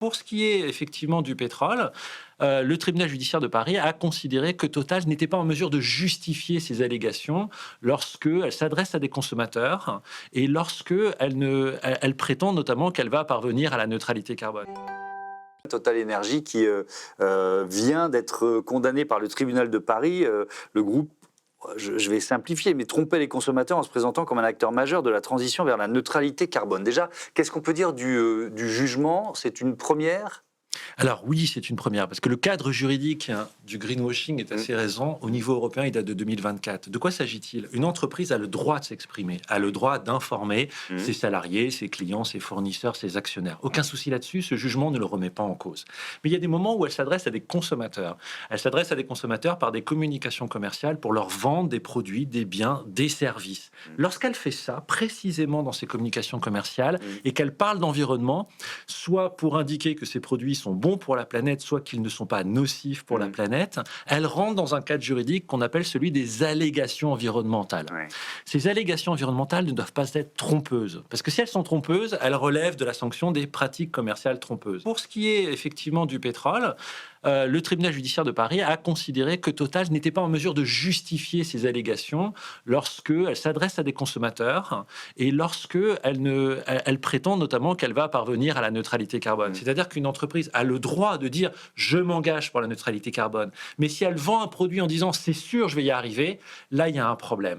Pour ce qui est effectivement du pétrole, le tribunal judiciaire de Paris a considéré que Total n'était pas en mesure de justifier ces allégations lorsqu'elle s'adresse à des consommateurs et lorsqu'elle prétend notamment qu'elle va parvenir à la neutralité carbone. Total Énergie qui vient d'être condamné par le tribunal de Paris. Le groupe, je vais simplifier, mais trompait les consommateurs en se présentant comme un acteur majeur de la transition vers la neutralité carbone. Déjà, qu'est-ce qu'on peut dire du jugement? C'est une première? Alors oui, c'est une première, parce que le cadre juridique du greenwashing est assez récent. Au niveau européen, il date de 2024. De quoi s'agit-il? Une entreprise a le droit de s'exprimer, a le droit d'informer ses salariés, ses clients, ses fournisseurs, ses actionnaires. Aucun souci là-dessus, ce jugement ne le remet pas en cause. Mais il y a des moments où elle s'adresse à des consommateurs. Elle s'adresse à des consommateurs par des communications commerciales pour leur vendre des produits, des biens, des services. Lorsqu'elle fait ça, précisément dans ses communications commerciales, et qu'elle parle d'environnement, soit pour indiquer que ces produits sont bons pour la planète, soit qu'ils ne sont pas nocifs pour la planète, elle rentre dans un cadre juridique qu'on appelle celui des allégations environnementales. Ouais. Ces allégations environnementales ne doivent pas être trompeuses, parce que si elles sont trompeuses, elles relèvent de la sanction des pratiques commerciales trompeuses. Pour ce qui est effectivement du pétrole, le tribunal judiciaire de Paris a considéré que Total n'était pas en mesure de justifier ces allégations lorsqu'elle s'adresse à des consommateurs et lorsqu'elle prétend notamment qu'elle va parvenir à la neutralité carbone. C'est-à-dire qu'une entreprise a le droit de dire « je m'engage pour la neutralité carbone », mais si elle vend un produit en disant « c'est sûr, je vais y arriver », là, il y a un problème.